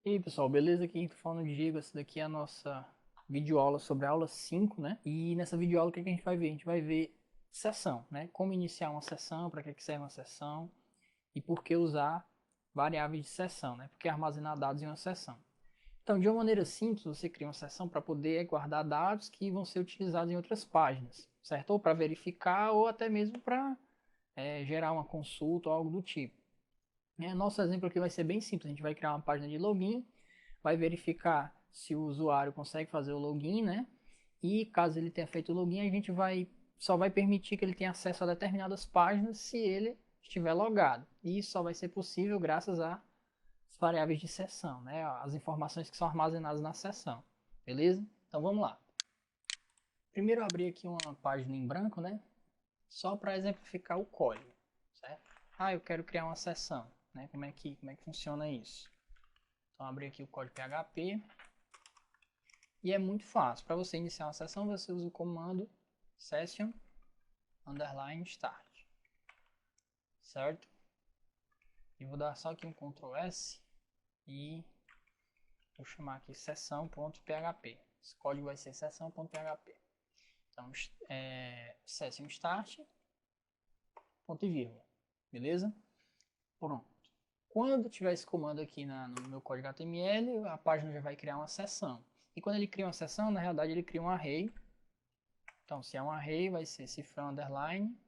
E aí, pessoal, beleza? Aqui tô falando de Diego. Essa daqui é a nossa videoaula sobre a aula 5, né? E nessa videoaula o que a gente vai ver? A gente vai ver sessão, né? Como iniciar uma sessão, para que serve uma sessão e por que usar variáveis de sessão, né? Por que armazenar dados em uma sessão. Então, de uma maneira simples, você cria uma sessão para poder guardar dados que vão ser utilizados em outras páginas, certo? Ou para verificar, ou até mesmo para gerar uma consulta ou algo do tipo. Nosso exemplo aqui vai ser bem simples. A gente vai criar uma página de login, vai verificar se o usuário consegue fazer o login, né? E caso ele tenha feito o login, a gente só vai permitir que ele tenha acesso a determinadas páginas se ele estiver logado. E isso só vai ser possível graças às variáveis de sessão, né? As informações que são armazenadas na sessão. Beleza? Então vamos lá. Primeiro eu abri aqui uma página em branco, né? Só para exemplificar o código, certo? Ah, eu quero criar uma sessão, né? Como é que funciona isso? Então abri aqui o código PHP. E é muito fácil. Para você iniciar uma sessão, você usa o comando session underline start, certo? E vou dar só aqui um Ctrl S e vou chamar aqui sessão.php. Esse código vai ser sessão.php. Então, session start, ponto e vírgula. Beleza? Pronto. Quando tiver esse comando aqui no meu código HTML, a página já vai criar uma sessão. E quando ele cria uma sessão, na realidade ele cria um array. Então, se é um array, vai ser cifrão underline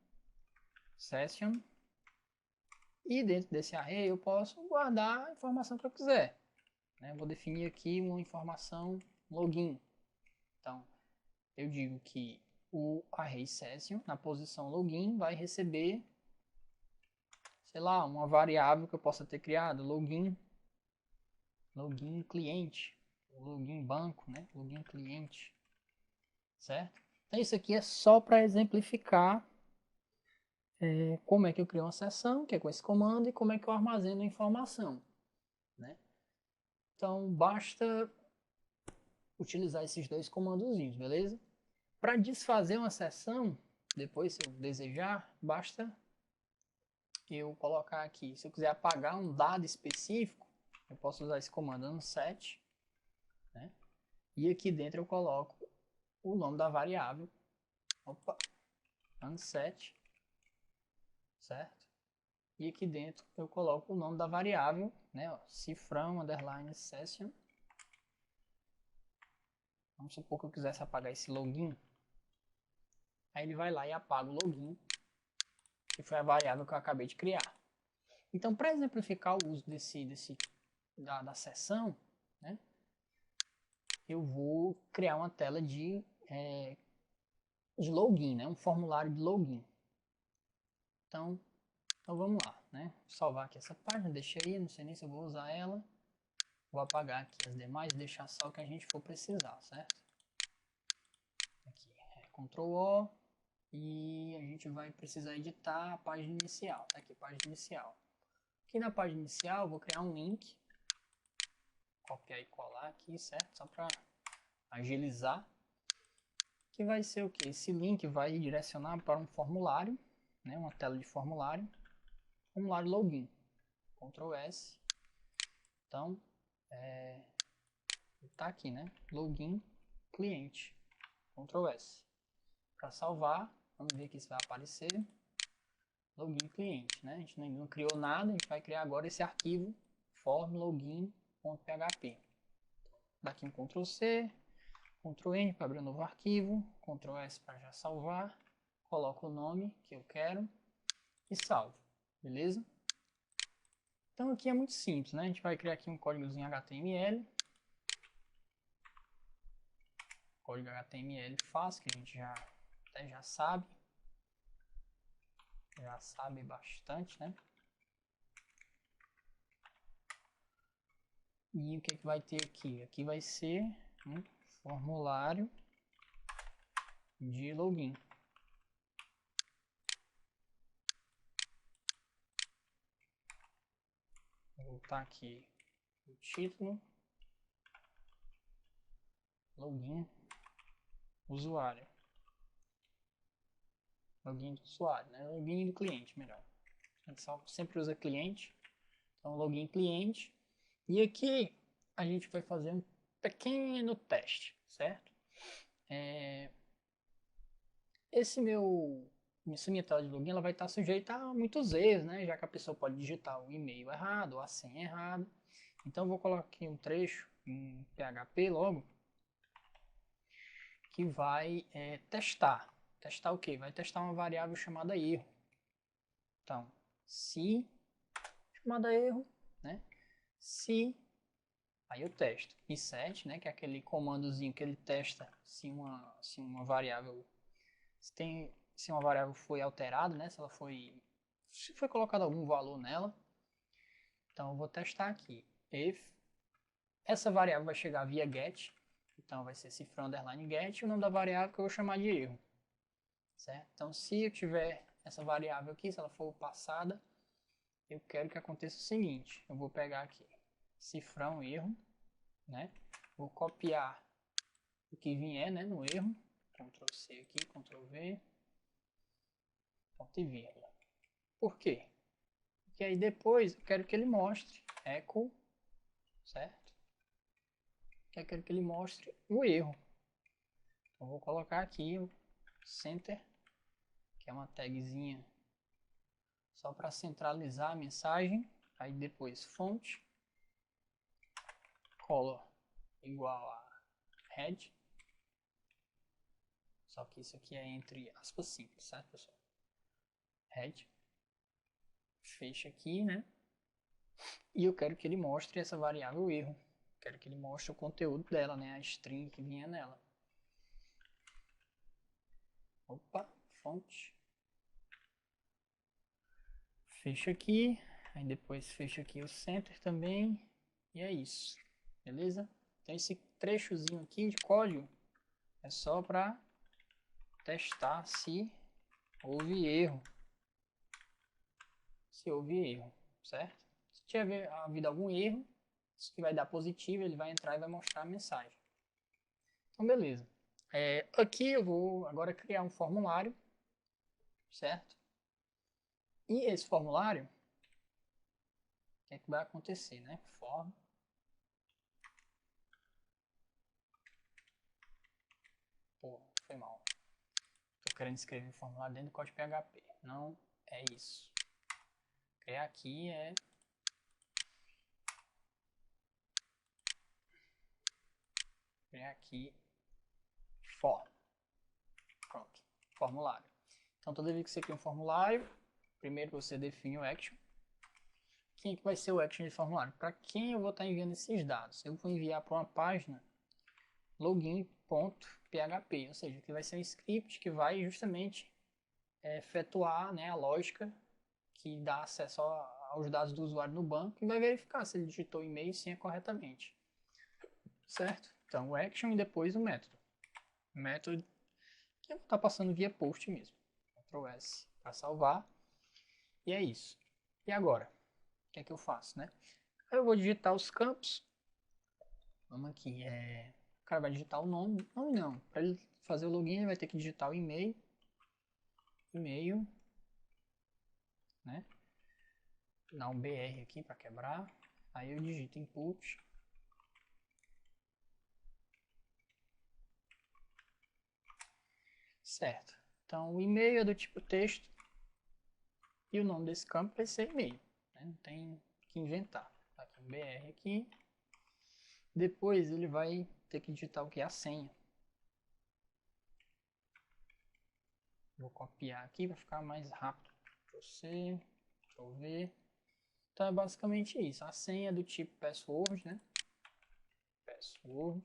session. E dentro desse array eu posso guardar a informação que eu quiser. Né? Vou definir aqui uma informação login. Então, eu digo que o array session, na posição login, vai receber, sei lá, uma variável que eu possa ter criado, login cliente, login banco, né? Login cliente, certo? Então, isso aqui é só para exemplificar como é que eu crio uma sessão, que é com esse comando, e como é que eu armazeno a informação, né? Então, basta utilizar esses dois comandozinhos, beleza? Para desfazer uma sessão, depois, se eu desejar, basta eu colocar aqui. Se eu quiser apagar um dado específico, eu posso usar esse comando unset, né? E aqui dentro eu coloco o nome da variável. Opa, unset, certo? E aqui dentro eu coloco o nome da variável, né? Ó, cifrão underline session. Vamos supor que eu quisesse apagar esse login. Aí ele vai lá e apaga o login, que foi a variável que eu acabei de criar. Então, para exemplificar o uso da sessão, né, eu vou criar uma tela de login, né, um formulário de login. Então vamos lá. Né, vou salvar aqui essa página, deixa aí, não sei nem se eu vou usar ela. Vou apagar aqui as demais e deixar só o que a gente for precisar, certo? Aqui, Ctrl O, e a gente vai precisar editar a página inicial. Tá aqui, página inicial. Aqui na página inicial, eu vou criar um link, copiar e colar aqui, certo? Só para agilizar. Que vai ser o que? Esse link vai direcionar para um formulário, né? Uma tela de formulário login. Ctrl S. Então, tá aqui, né? Login cliente. Ctrl S. Para salvar, vamos ver aqui se vai aparecer. Login cliente, né? A gente não criou nada, a gente vai criar agora esse arquivo formlogin.php. Daqui um Ctrl C, Ctrl N para abrir um novo arquivo, Ctrl S para já salvar, coloco o nome que eu quero e salvo, beleza? Então aqui é muito simples, né? A gente vai criar aqui um códigozinho HTML, código HTML fácil, que a gente até já sabe bastante, né? E o que, que vai ter aqui? Aqui vai ser um formulário de login. Vou voltar aqui o título, login, usuário. Login do usuário, né? Login do cliente, melhor. A gente sempre usa cliente. Então, login cliente. E aqui a gente vai fazer um pequeno teste, certo? Essa minha tela de login ela vai estar sujeita a muitos erros, né? Já que a pessoa pode digitar o e-mail errado ou a senha errada. Então eu vou colocar aqui um trecho em PHP logo que vai testar. Testar o quê? Vai testar uma variável chamada erro. Então, se chamada erro, né? Se aí eu testo reset, né? Que é aquele comandozinho que ele testa se uma variável se uma variável foi alterada, né? Se foi colocado algum valor nela. Então eu vou testar aqui. If essa variável vai chegar via get, então vai ser cifra underline get e o nome da variável que eu vou chamar de erro, certo? Então se eu tiver essa variável aqui, se ela for passada, eu quero que aconteça o seguinte: eu vou pegar aqui cifrão erro, né? Vou copiar o que vier, né, no erro, Ctrl C aqui, Ctrl V, ponto e vírgula. Por quê? Porque aí depois eu quero que ele mostre echo, certo? Eu quero que ele mostre o erro. Então vou colocar aqui o center, que é uma tagzinha só para centralizar a mensagem. Aí depois fonte, color igual a red. Só que isso aqui é entre aspas simples, certo, pessoal? Red. Fecha aqui, né? E eu quero que ele mostre essa variável erro. Quero que ele mostre o conteúdo dela, né? A string que vinha nela. Opa, fonte. Fecha aqui. Aí depois fecha aqui o center também. E é isso. Beleza? Então esse trechozinho aqui de código é só para testar se houve erro. Se houve erro, certo? Se tiver havido algum erro, isso que vai dar positivo, ele vai entrar e vai mostrar a mensagem. Então, beleza. Aqui eu vou agora criar um formulário, certo? E esse formulário, o que é que vai acontecer, né? Form. Pô, foi mal. Estou querendo escrever um formulário dentro do código PHP. Não é isso. Criar aqui é criar aqui form. Pronto, formulário. Então toda vez que você cria um formulário, primeiro você define o action. Quem é que vai ser o action de formulário? Para quem eu vou estar enviando esses dados? Eu vou enviar para uma página login.php, ou seja, que vai ser um script que vai justamente efetuar, né, a lógica que dá acesso aos dados do usuário no banco e vai verificar se ele digitou e-mail e senha corretamente. Certo? Então o action e depois o método. O método que eu vou estar passando via post mesmo. Ctrl S para salvar. E é isso. E agora? O que é que eu faço, né? Eu vou digitar os campos. Vamos aqui. O cara vai digitar o nome. Nome não. Para ele fazer o login, ele vai ter que digitar o e-mail. E-mail. Né? Dar um BR aqui para quebrar. Aí eu digito input. Certo. Então o e-mail é do tipo texto. E o nome desse campo vai ser e-mail. Né? Não tem que inventar. Tá aqui um BR aqui. Depois ele vai ter que digitar o que é a senha. Vou copiar aqui para ficar mais rápido. Ctrl-C, Ctrl-V. Então é basicamente isso. A senha é do tipo password, né? Password.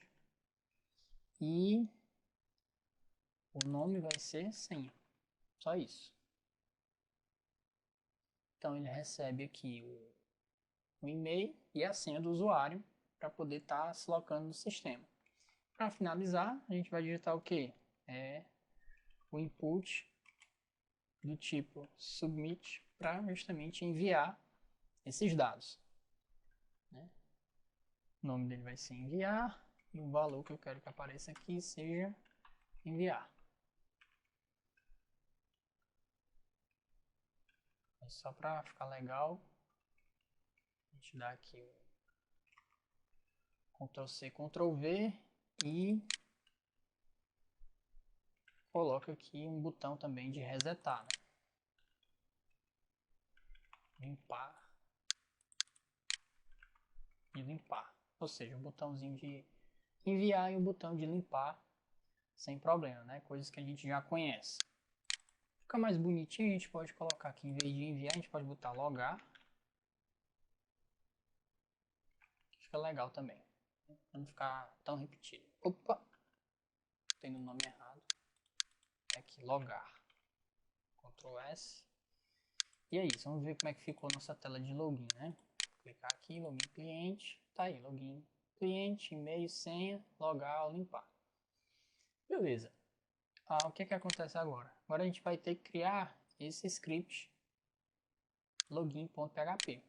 E o nome vai ser senha. Só isso. Então ele recebe aqui o e-mail e a senha do usuário para poder estar se locando no sistema. Para finalizar, a gente vai digitar o que? O input do tipo submit para justamente enviar esses dados. Né? O nome dele vai ser enviar e o valor que eu quero que apareça aqui seja enviar. Só para ficar legal, a gente dá aqui Ctrl C, Ctrl V e coloco aqui um botão também de resetar, né? Limpar e limpar. Ou seja, um botãozinho de enviar e um botão de limpar sem problema, né? Coisas que a gente já conhece. Fica mais bonitinho, a gente pode colocar aqui, em vez de enviar, a gente pode botar logar. Fica legal também, pra não ficar tão repetido. Opa! Tem o nome errado. É aqui, logar. Ctrl S. E é isso, vamos ver como é que ficou a nossa tela de login, né? Vou clicar aqui, login cliente. Tá aí, login cliente, e-mail, senha, logar, limpar. Beleza. O que acontece agora? Agora a gente vai ter que criar esse script login.php.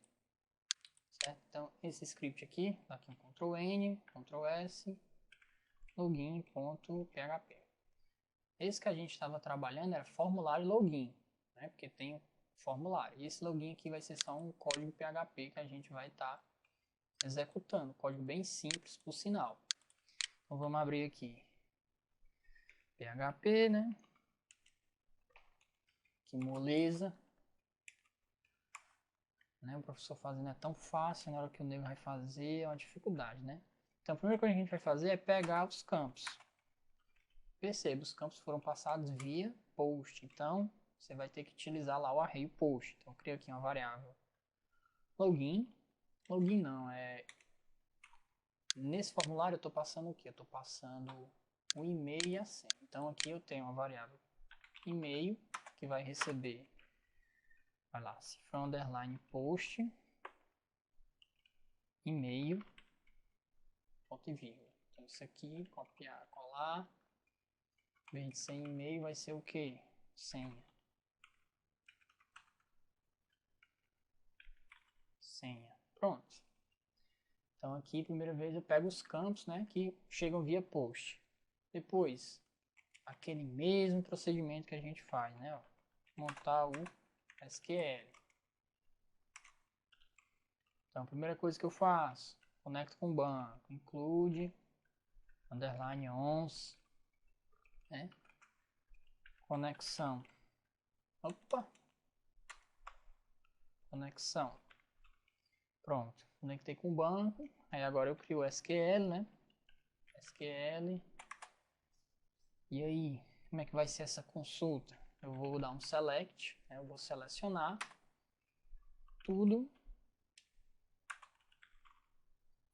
Certo? Então, esse script aqui, dá aqui um Ctrl N, Ctrl S, login.php. Esse que a gente estava trabalhando era formulário login, né? Porque tem o formulário. E esse login aqui vai ser só um código PHP que a gente vai estar executando. Código bem simples, por sinal. Então, vamos abrir aqui. PHP, né? Que moleza. Né? O professor fazendo é tão fácil, na hora que o nego vai fazer é uma dificuldade, né? Então, a primeira coisa que a gente vai fazer é pegar os campos. Perceba, os campos foram passados via post. Então, você vai ter que utilizar lá o array post. Então, eu crio aqui uma variável login. Login não, nesse formulário eu estou passando o quê? Eu estou passando o e-mail e a senha. Então, aqui eu tenho uma variável e-mail que vai receber, vai lá, cifrão underline post, e-mail, ponto e vírgula. Então, isso aqui, copiar, colar. Em vez de ser e-mail, vai ser o quê? Senha. Senha. Pronto. Então aqui, primeira vez, eu pego os campos, né, que chegam via post. Depois, aquele mesmo procedimento que a gente faz, né, ó, montar o SQL. Então, a primeira coisa que eu faço, conecto com o banco, include, underline ons, né, conexão. Opa! Conexão. Pronto, conectei com o banco. Aí agora eu crio o SQL, né? SQL. E aí, como é que vai ser essa consulta? Eu vou dar um select, né? Eu vou selecionar tudo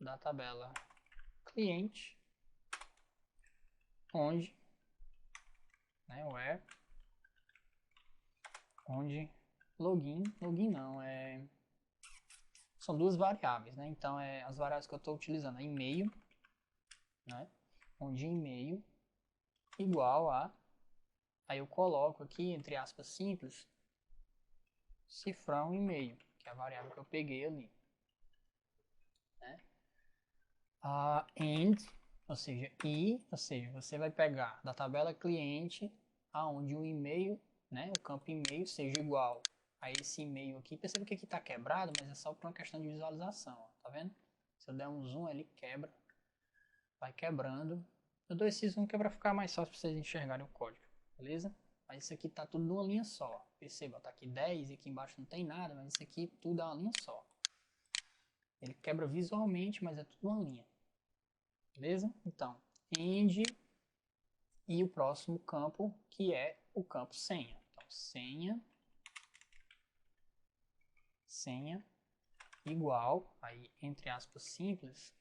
da tabela cliente, onde, né? Where, onde login não, são duas variáveis, né? Então, as variáveis que eu estou utilizando é e-mail, né? Onde e-mail igual a, aí eu coloco aqui, entre aspas simples, cifrão e-mail, que é a variável que eu peguei ali, né? And, ou seja, você vai pegar da tabela cliente aonde o e-mail, né? O campo e-mail seja igual a esse e-mail aqui. Perceba que aqui está quebrado, mas é só por uma questão de visualização, ó, tá vendo? Se eu der um zoom, ele quebra, vai quebrando. Eu dou esse zoom que é para ficar mais fácil para vocês enxergarem o código, beleza? Mas isso aqui tá tudo numa linha só. Perceba, tá aqui 10 e aqui embaixo não tem nada, mas isso aqui tudo é uma linha só. Ele quebra visualmente, mas é tudo uma linha. Beleza? Então, end e o próximo campo, que é o campo senha. Então, senha igual, aí entre aspas simples,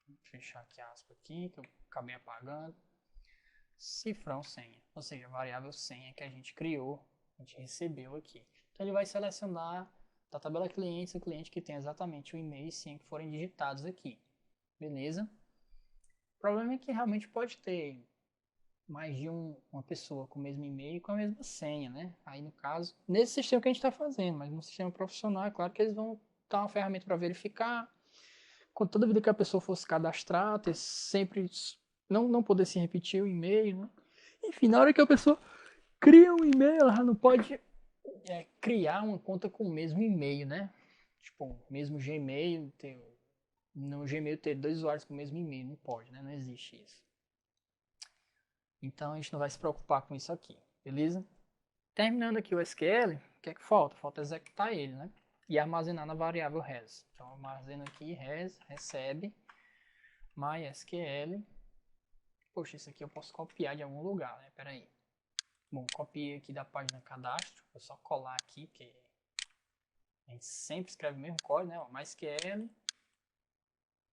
vou fechar aqui a aspa aqui, que eu acabei apagando, cifrão senha, ou seja, a variável senha que a gente criou, a gente recebeu aqui. Então ele vai selecionar da tabela clientes o cliente que tem exatamente o e-mail e senha que forem digitados aqui, beleza? O problema é que realmente pode ter mais de uma pessoa com o mesmo e-mail e com a mesma senha, né? Aí no caso, nesse sistema que a gente está fazendo, mas no sistema profissional, é claro que eles vão dar uma ferramenta para verificar. Com toda vida que a pessoa fosse cadastrar, ter sempre não poder se repetir o e-mail, né? Enfim, na hora que a pessoa cria um e-mail, ela já não pode criar uma conta com o mesmo e-mail, né? Tipo, mesmo Gmail, no Gmail ter dois usuários com o mesmo e-mail, não pode, né? Não existe isso. Então a gente não vai se preocupar com isso aqui, beleza? Terminando aqui o SQL, o que é que falta? Falta executar ele, né? E armazenar na variável res. Então armazeno aqui res, recebe, mysql. Poxa, isso aqui eu posso copiar de algum lugar, né? Pera aí. Bom, copiei aqui da página cadastro. Vou só colar aqui, porque a gente sempre escreve o mesmo código, né? MySQL,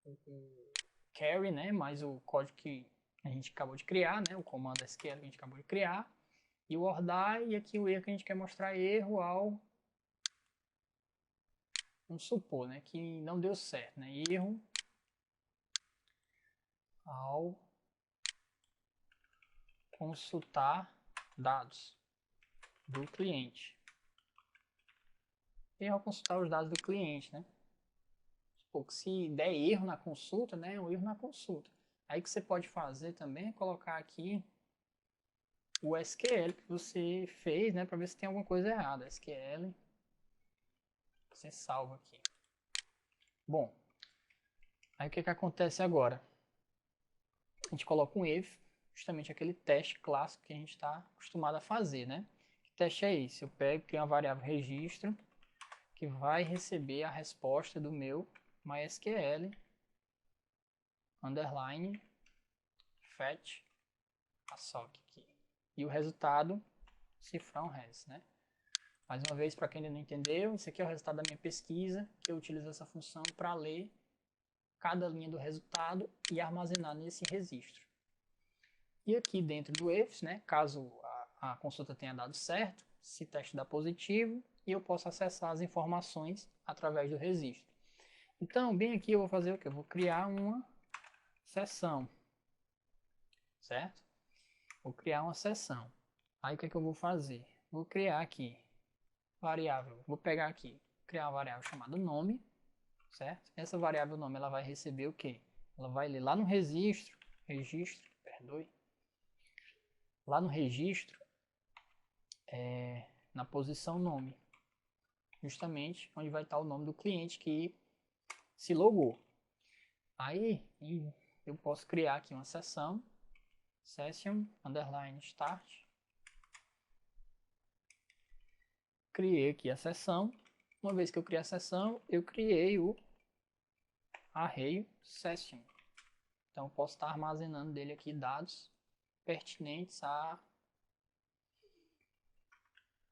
o carry, né? Mais o código que a gente acabou de criar, né? O comando SQL que a gente acabou de criar. E o ordar, e aqui o erro que a gente quer mostrar é erro ao... Vamos supor, né? Que não deu certo, né? Erro ao consultar dados do cliente. Erro ao consultar os dados do cliente, né? Porque se der erro na consulta, né? É um erro na consulta. Aí o que você pode fazer também é colocar aqui o SQL que você fez, né? Para ver se tem alguma coisa errada. SQL. Você salva aqui. Bom, aí o que acontece agora? A gente coloca um if, justamente aquele teste clássico que a gente está acostumado a fazer, né? Que teste é esse? Eu pego, crio uma variável registro que vai receber a resposta do meu MySQL underline fetch a sock aqui. E o resultado cifrão res, né? Mais uma vez, para quem ainda não entendeu, isso aqui é o resultado da minha pesquisa, que eu utilizo essa função para ler cada linha do resultado e armazenar nesse registro. E aqui dentro do ifs, né, caso a consulta tenha dado certo, se teste dá positivo, e eu posso acessar as informações através do registro. Então, bem aqui eu vou fazer o que? Eu vou criar uma sessão, certo? Vou criar uma sessão. Aí o que é que eu vou fazer? Vou criar aqui variável, vou pegar aqui, criar uma variável chamada nome, certo? Essa variável nome ela vai receber o quê? Ela vai ler lá no registro, perdoe, lá no registro, na posição nome, justamente onde vai estar o nome do cliente que se logou. Aí eu posso criar aqui uma sessão, session underline start. Criei aqui a sessão. Uma vez que eu criei a sessão, eu criei o array session. Então eu posso estar armazenando dele aqui dados pertinentes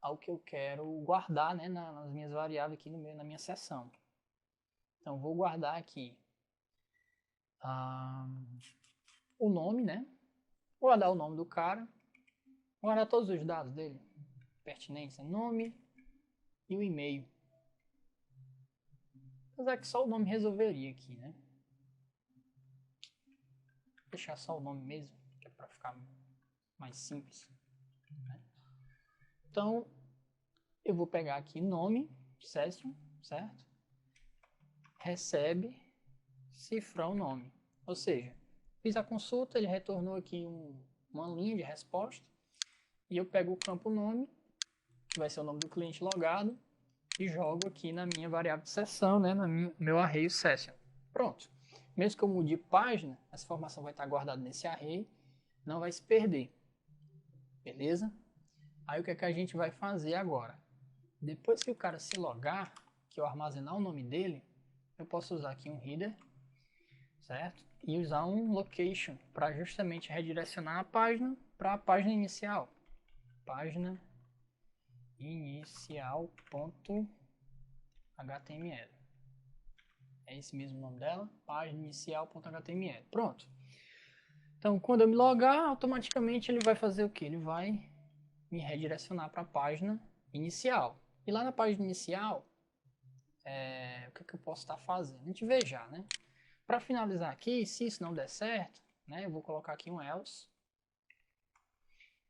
ao que eu quero guardar, né, nas minhas variáveis aqui na minha sessão. Então vou guardar aqui o nome, né? Vou guardar o nome do cara, vou guardar todos os dados dele pertinentes, nome e o e-mail. Apesar que só o nome resolveria aqui, né? Vou deixar só o nome mesmo, que é para ficar mais simples. Né? Então eu vou pegar aqui nome, session, certo? Recebe cifrão nome. Ou seja, fiz a consulta, ele retornou aqui uma linha de resposta e eu pego o campo nome, que vai ser o nome do cliente logado, e jogo aqui na minha variável de sessão, né, no meu array session. Pronto. Mesmo que eu mude página, essa informação vai estar guardada nesse array, não vai se perder. Beleza? Aí o que é que a gente vai fazer agora? Depois que o cara se logar, que eu armazenar o nome dele, eu posso usar aqui um header, certo? E usar um location para justamente redirecionar a página para a página inicial. Página inicial.html. É esse mesmo nome dela, página inicial.html. Pronto. Então, quando eu me logar, automaticamente ele vai fazer o que? Ele vai me redirecionar para a página inicial. E lá na página inicial, o que eu posso estar fazendo? A gente vê já, né? Para finalizar aqui, se isso não der certo, né, eu vou colocar aqui um else.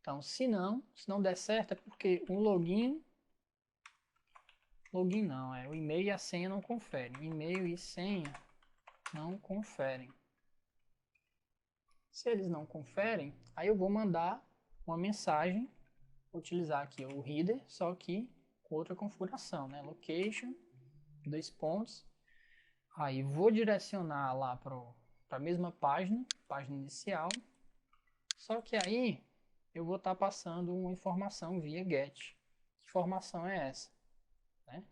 Então, se não der certo, é porque o login não, o e-mail e a senha não conferem. E-mail e senha não conferem. Se eles não conferem, aí eu vou mandar uma mensagem, vou utilizar aqui o header, só que com outra configuração, né? Location dois pontos. Aí vou direcionar lá para a mesma página, página inicial. Só que aí eu vou estar passando uma informação via get. Que informação é essa? Né?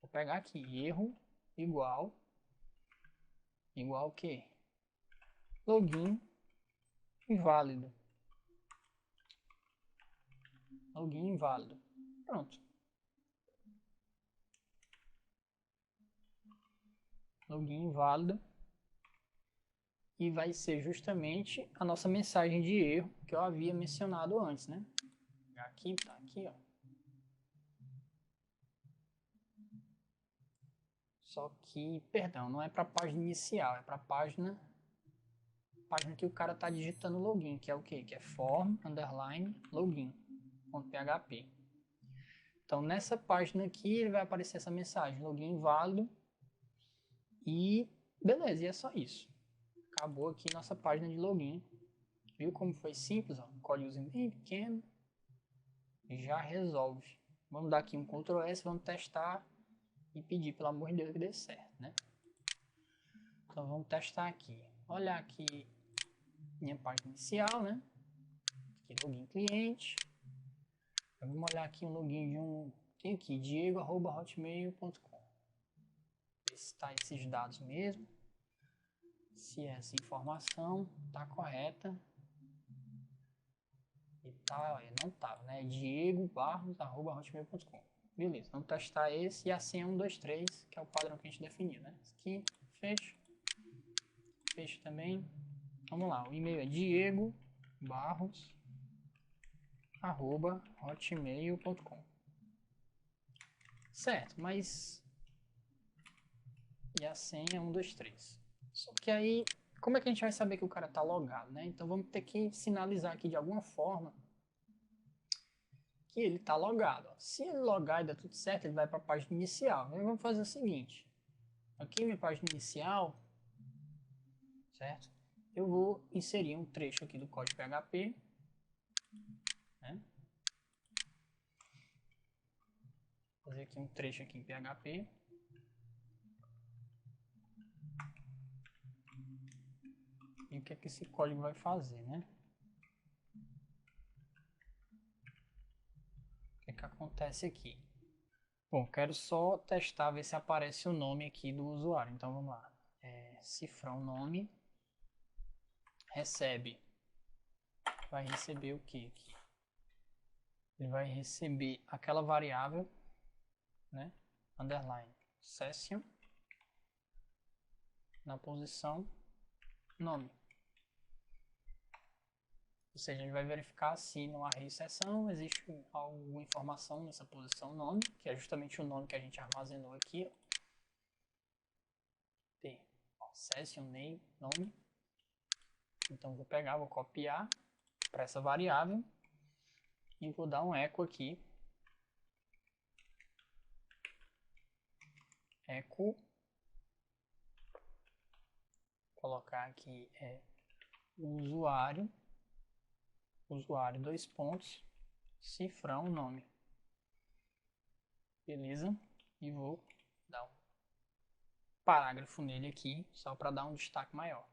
Vou pegar aqui, erro igual o quê? Login inválido. Login inválido. Pronto. Login inválido. E vai ser justamente a nossa mensagem de erro que eu havia mencionado antes, né? Aqui, tá aqui, ó. Só que, perdão, não é para a página inicial, é para a página que o cara tá digitando login, que é o quê? Que é form underline login.php. Então nessa página aqui ele vai aparecer essa mensagem, login inválido. E beleza, e é só isso. Acabou aqui nossa página de login. Viu como foi simples? Ó? Códigozinho bem pequeno. Já resolve. Vamos dar aqui um Ctrl S, vamos testar e pedir, pelo amor de Deus, que dê certo, né? Então vamos testar aqui. Olha aqui minha página inicial, né? Aqui, login cliente. Vamos olhar aqui um login de um... Tem aqui, diego@hotmail.com. Ver se está esses dados mesmo. Se essa informação está correta. E tá, não estava, né? diego.barros@hotmail.com. Beleza, vamos testar esse e a senha 123, que é o padrão que a gente definiu, né? Aqui, fecha. Fecha também. Vamos lá, o e-mail é diegobarros@hotmail.com. Certo, mas... E a senha é 123. Só que aí, como é que a gente vai saber que o cara tá logado, né? Então vamos ter que sinalizar aqui de alguma forma que ele tá logado. Ó. Se ele logar e der tudo certo, ele vai para a página inicial. Então vamos fazer o seguinte. Aqui minha página inicial, certo? Eu vou inserir um trecho aqui do código PHP, né? Vou fazer aqui um trecho aqui em PHP. E o que é que esse código vai fazer, né? O que é que acontece aqui? Bom, quero só testar, ver se aparece o nome aqui do usuário. Então vamos lá. Cifrar o nome. Recebe. Vai receber o que aqui? Ele vai receber aquela variável, né? Underline session na posição nome. Ou seja, ele vai verificar se no array sessão existe alguma informação nessa posição nome, que é justamente o nome que a gente armazenou aqui. Session name, nome. Então vou pegar, vou copiar para essa variável e vou dar um echo aqui. Echo. Colocar aqui usuário, dois pontos, cifrão, nome. Beleza? E vou dar um parágrafo nele aqui, só para dar um destaque maior.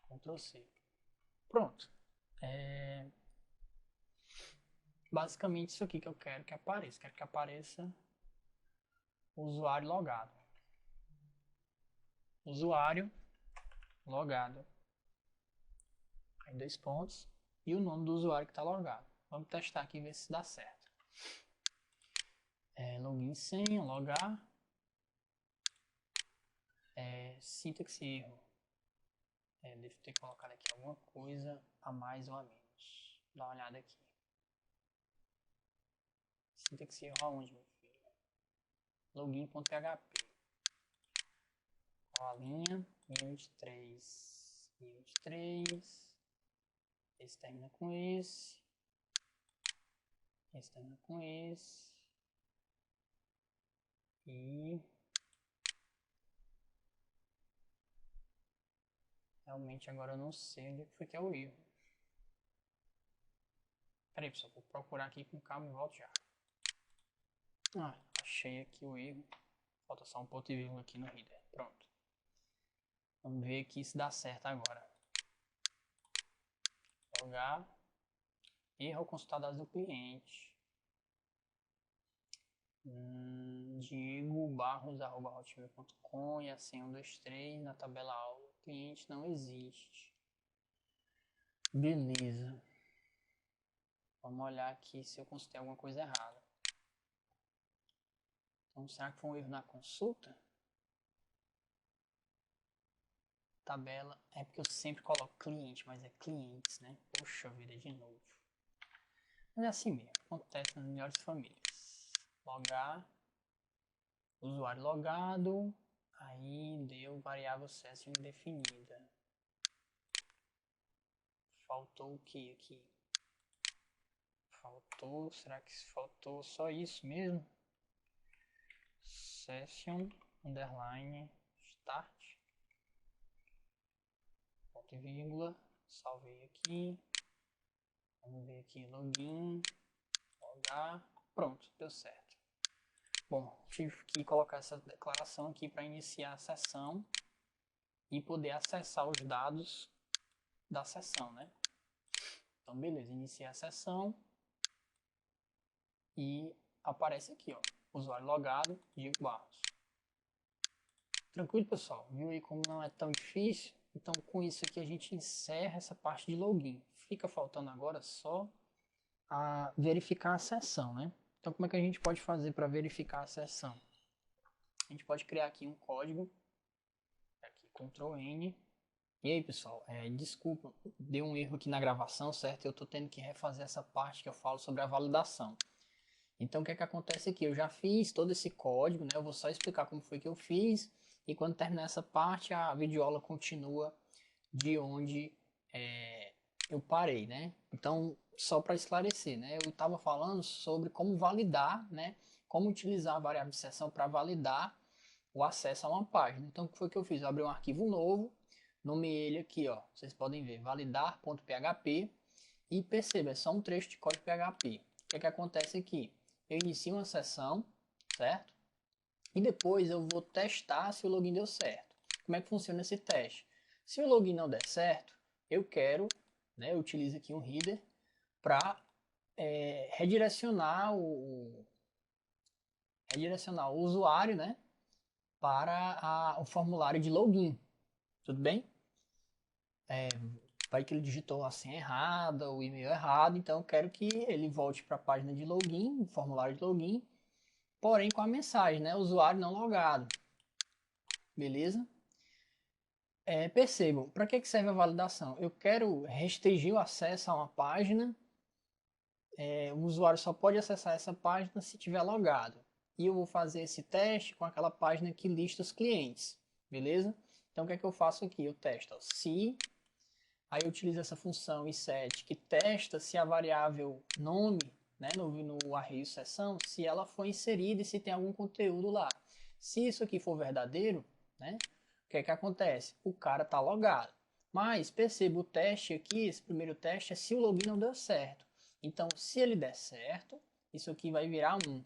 Ctrl C. Pronto. Basicamente isso aqui que eu quero que apareça. Quero que apareça o usuário logado. Usuário logado. Aí dois pontos. E o nome do usuário que está logado. Vamos testar aqui e ver se dá certo. Login senha, logar. Sintaxe erro. Devo ter colocado aqui alguma coisa a mais ou a menos. Dá uma olhada aqui. Sintaxe erro aonde, meu filho? Login.php. Qual a linha? 1023. 1023. Esse termina com esse. Esse termina com esse. E... realmente agora eu não sei onde foi que é o erro. Peraí, pessoal, vou procurar aqui com calma e volto já. Achei aqui o erro. Falta só um ponto e vírgula aqui no header. Pronto. Vamos ver aqui se dá certo agora. Logar. Erro consultar dados do cliente. Diego_hotmail.com e assim 1, 2, 3 na tabela aula. Cliente não existe. Beleza. Vamos olhar aqui se eu consultei alguma coisa errada. Então, será que foi um erro na consulta? Tabela. É porque eu sempre coloco cliente, mas é clientes, né? Poxa vida, de novo. Mas é assim mesmo. Acontece nas melhores famílias. Logar. Usuário logado. Aí deu variável session indefinida. Faltou o que aqui? Faltou. Será que faltou só isso mesmo? Session underline start. Ponto e vírgula. Salvei aqui. Vamos ver aqui. Login. Logar. Pronto, deu certo. Bom, tive que colocar essa declaração aqui para iniciar a sessão e poder acessar os dados da sessão, né? Então, beleza, iniciei a sessão e aparece aqui, ó, usuário logado, Diego Barros. Tranquilo, pessoal? Viu aí como não é tão difícil? Então, com isso aqui a gente encerra essa parte de login. Fica faltando agora só a verificar a sessão, né? Então, como é que a gente pode fazer para verificar a sessão? A gente pode criar aqui um código, aqui, Ctrl N. E aí, pessoal, desculpa, deu um erro aqui na gravação, certo? Eu estou tendo que refazer essa parte que eu falo sobre a validação. Então, o que é que acontece aqui? Eu já fiz todo esse código, né? Eu vou só explicar como foi que eu fiz. E quando terminar essa parte, a videoaula continua de onde eu parei, né? Então, só para esclarecer, né? Eu estava falando sobre como validar, né? Como utilizar a variável de sessão para validar o acesso a uma página. Então, o que foi que eu fiz? Eu abri um arquivo novo, nomeei ele aqui, ó. Vocês podem ver, validar.php. E perceba, é só um trecho de código PHP. O que é que acontece aqui? Eu inicio uma sessão, certo? E depois eu vou testar se o login deu certo. Como é que funciona esse teste? Se o login não der certo, eu quero, né, eu utilizo aqui um header para redirecionar o usuário, né, para o formulário de login. Tudo bem? Vai que ele digitou a senha errada, o e-mail errado, então eu quero que ele volte para a página de login, o formulário de login, porém com a mensagem, né, usuário não logado. Beleza? Percebam, para que serve a validação? Eu quero restringir o acesso a uma página, o usuário só pode acessar essa página se tiver logado. E eu vou fazer esse teste com aquela página que lista os clientes, beleza? Então o que é que eu faço aqui? Eu testo, ó, se, aí eu utilizo essa função iset que testa se a variável nome, né, no array sessão, se ela foi inserida e se tem algum conteúdo lá. Se isso aqui for verdadeiro, né, o que é que acontece? O cara está logado. Mas perceba, o teste aqui, esse primeiro teste, é se o login não deu certo. Então, se ele der certo, isso aqui vai virar 1.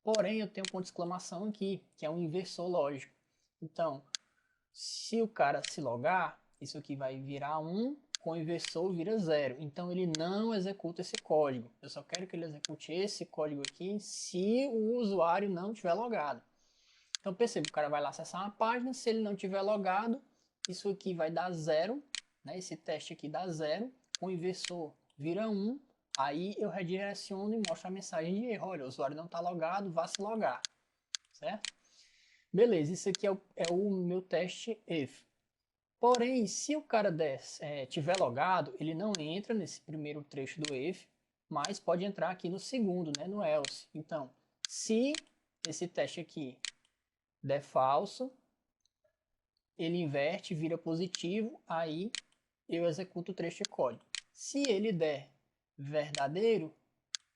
Porém, eu tenho um ponto de exclamação aqui, que é um inversor lógico. Então, se o cara se logar, isso aqui vai virar 1, com o inversor vira 0. Então, ele não executa esse código. Eu só quero que ele execute esse código aqui se o usuário não tiver logado. Então perceba, o cara vai lá acessar uma página, se ele não tiver logado, isso aqui vai dar 0, né? Esse teste aqui dá 0, o inversor vira 1, aí eu redireciono e mostro a mensagem de erro, olha, o usuário não está logado, vá se logar, certo? Beleza, isso aqui é o meu teste if. Porém, se o cara tiver logado, ele não entra nesse primeiro trecho do if, mas pode entrar aqui no segundo, né, no else. Então, se esse teste aqui der falso, ele inverte, vira positivo, aí eu executo o trecho de código. Se ele der verdadeiro,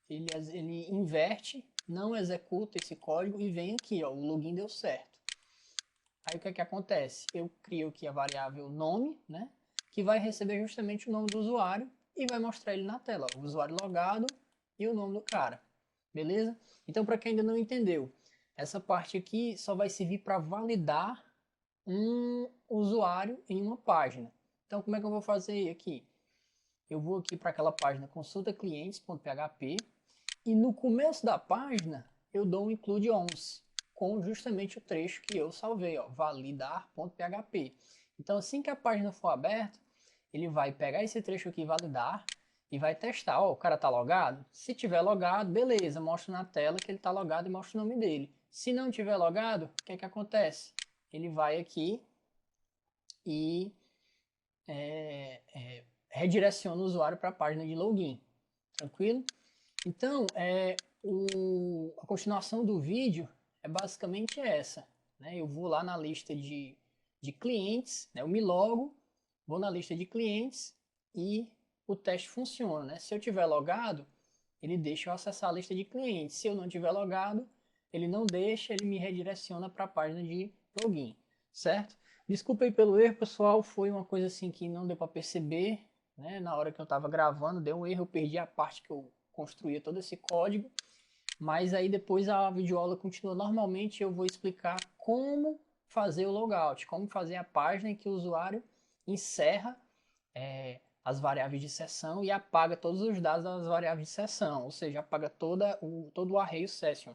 ele inverte, não executa esse código e vem aqui, ó, o login deu certo. Aí o que é que acontece? Eu crio aqui a variável nome, né, que vai receber justamente o nome do usuário e vai mostrar ele na tela, ó, o usuário logado e o nome do cara. Beleza? Então, para quem ainda não entendeu, Essa parte aqui só vai servir para validar um usuário em uma página. Então, como é que eu vou fazer aqui? Eu vou aqui para aquela página consultaclientes.php e no começo da página eu dou um include once com justamente o trecho que eu salvei, ó, validar.php. Então, assim que a página for aberta, ele vai pegar esse trecho aqui, validar, e vai testar. Ó, o cara tá logado? Se tiver logado, beleza, mostra na tela que ele tá logado e mostra o nome dele. Se não tiver logado, o que é que acontece? Ele vai aqui e redireciona o usuário para a página de login. Tranquilo? Então, a continuação do vídeo é basicamente essa. Né? Eu vou lá na lista de clientes, né? Eu me logo, vou na lista de clientes e o teste funciona. Né? Se eu tiver logado, ele deixa eu acessar a lista de clientes. Se eu não tiver logado, ele não deixa, ele me redireciona para a página de login, certo? Desculpa aí pelo erro, pessoal, foi uma coisa assim que não deu para perceber, né? Na hora que eu estava gravando, deu um erro, eu perdi a parte que eu construía todo esse código, mas aí depois a videoaula continua normalmente, eu vou explicar como fazer o logout, como fazer a página em que o usuário encerra as variáveis de sessão e apaga todos os dados das variáveis de sessão, ou seja, apaga todo o array session,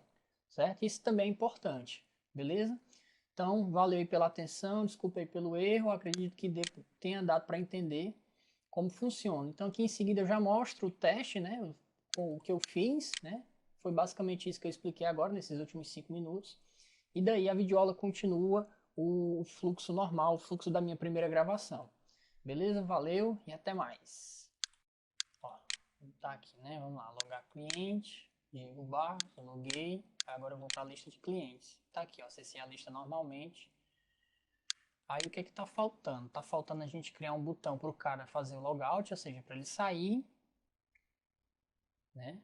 certo? Isso também é importante, beleza? Então, valeu aí pela atenção, desculpa aí pelo erro, acredito que tenha dado para entender como funciona. Então, aqui em seguida eu já mostro o teste, né, o que eu fiz, né? Foi basicamente isso que eu expliquei agora, nesses últimos 5 minutos. E daí a videoaula continua o fluxo normal, o fluxo da minha primeira gravação. Beleza? Valeu e até mais. Ó, tá aqui, né? Vamos lá, logar cliente, Diego Barros, eu loguei. Agora eu vou para a lista de clientes. Tá aqui, ó, acessei a lista normalmente. Aí o que que tá faltando? Tá faltando a gente criar um botão para o cara fazer o logout, ou seja, para ele sair, né?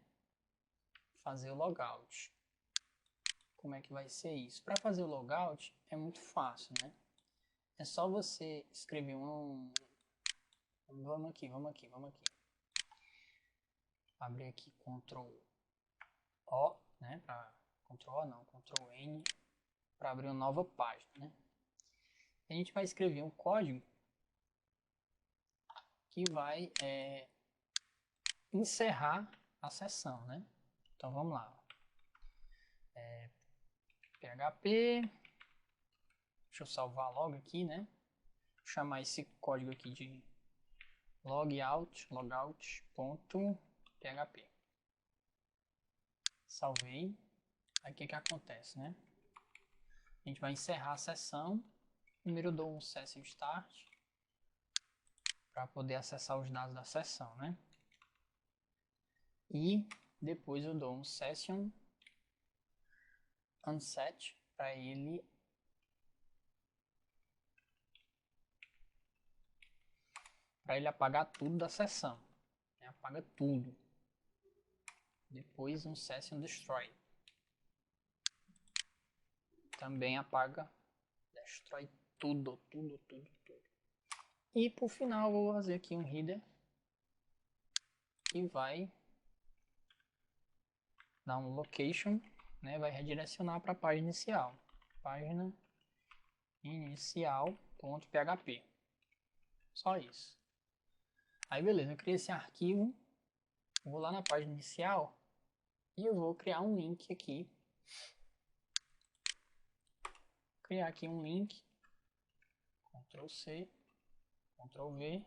Fazer o logout. Como é que vai ser isso? Para fazer o logout é muito fácil, né? É só você escrever Vamos aqui. Abrir aqui Ctrl O, né? Ctrl O não, Ctrl N para abrir uma nova página, né? A gente vai escrever um código que vai encerrar a sessão, né? Então vamos lá. PHP, deixa eu salvar logo aqui, né? Vou chamar esse código aqui de logout.php. Salvei. Aí o que acontece, né? A gente vai encerrar a sessão. Primeiro eu dou um session start para poder acessar os dados da sessão, né? E depois eu dou um session unset para ele apagar tudo da sessão, né? Apaga tudo. Depois um session destroy também apaga, destrói tudo. E por final eu vou fazer aqui um header que vai dar um location, né? Vai redirecionar para a página inicial. Página inicial.php. Só isso. Aí beleza, eu criei esse arquivo, vou lá na página inicial e eu vou criar um link aqui. Criar aqui um link, Ctrl C, Ctrl V,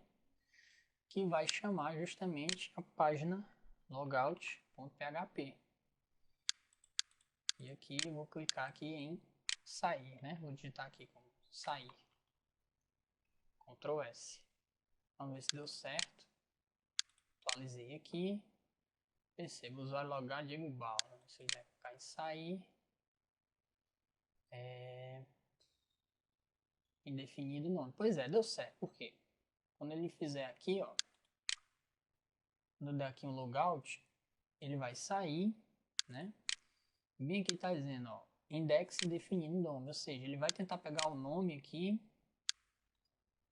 que vai chamar justamente a página logout.php. E aqui eu vou clicar aqui em sair, né? Vou digitar aqui como sair. Ctrl S. Vamos ver se deu certo. Atualizei aqui. Perceba, usuário logar Diego Barros. Se quiser clicar em sair. Indefinido o nome. Pois é, deu certo. Por quê? Quando ele fizer aqui, ó. Quando eu der aqui um logout, ele vai sair, né? Bem aqui está dizendo, ó, index definindo o nome, ou seja, ele vai tentar pegar o nome aqui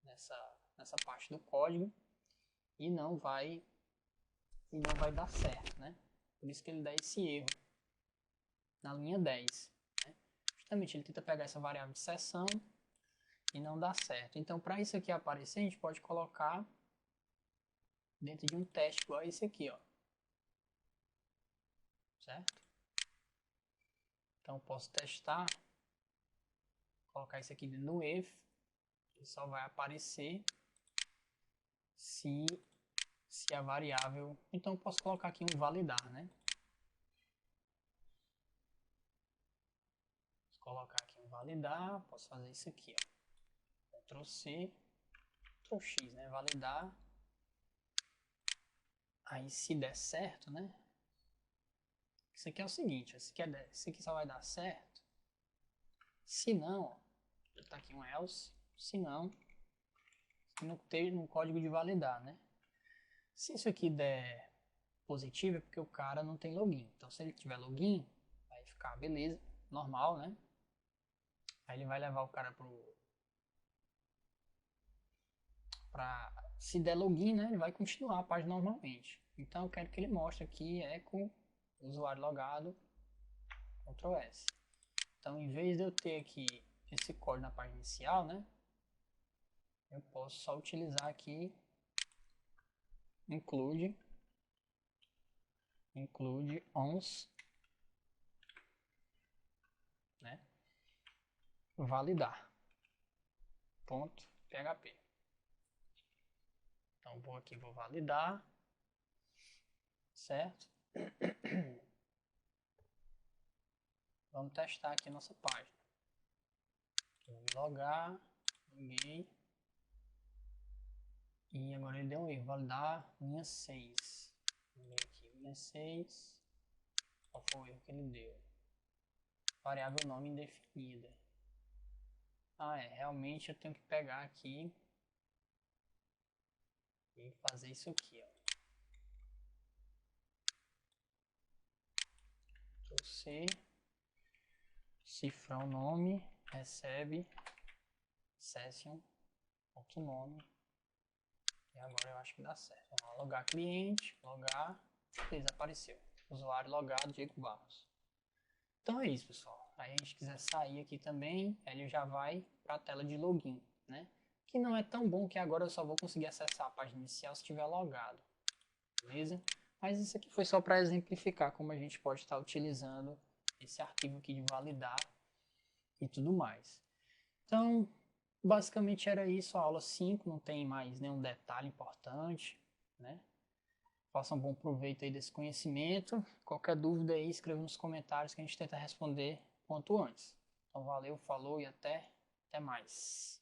nessa parte do código e não vai dar certo, né? Por isso que ele dá esse erro na linha 10. Né? Justamente ele tenta pegar essa variável de seção e não dá certo. Então, para isso aqui aparecer, a gente pode colocar dentro de um teste igual esse aqui, ó. Certo? Então, eu posso testar, colocar isso aqui dentro do if, ele só vai aparecer se a variável... Então, eu posso colocar aqui um validar, né? Posso colocar aqui um validar, posso fazer isso aqui, ó. Ctrl C, Ctrl X, né? Validar. Aí, se der certo, né? Isso aqui é o seguinte, esse aqui só vai dar certo. Se não, ó, tá aqui um else, se não ter no código de validar, né? Se isso aqui der positivo é porque o cara não tem login. Então, se ele tiver login, vai ficar beleza, normal, né? Aí ele vai levar o cara se der login, né? Ele vai continuar a página normalmente. Então, eu quero que ele mostre aqui echo usuário logado, Ctrl S. Então, em vez de eu ter aqui esse código na página inicial, né? Eu posso só utilizar aqui include ons, né? Validar ponto php. Então vou aqui, vou validar, certo? Vamos testar aqui a nossa página. Vou me logar, loguei. E agora ele deu um erro, validar linha 6. Vou aqui, linha 6. Qual foi o erro que ele deu? Variável nome indefinida. Realmente eu tenho que pegar aqui e fazer isso aqui, ó. Ctrl C, cifrar o nome, recebe, session.nome. E agora eu acho que dá certo. Vamos lá, logar cliente, logar, beleza, apareceu. Usuário logado, Diego Barros. Então é isso, pessoal. Aí a gente quiser sair aqui também, ele já vai para a tela de login, né? Que não é tão bom que agora eu só vou conseguir acessar a página inicial se estiver logado. Beleza? Mas isso aqui foi só para exemplificar como a gente pode estar utilizando esse arquivo aqui de validar e tudo mais. Então, basicamente era isso, a aula 5, não tem mais nenhum detalhe importante, né? Faça um bom proveito aí desse conhecimento. Qualquer dúvida aí, escreva nos comentários que a gente tenta responder quanto antes. Então valeu, falou e até mais.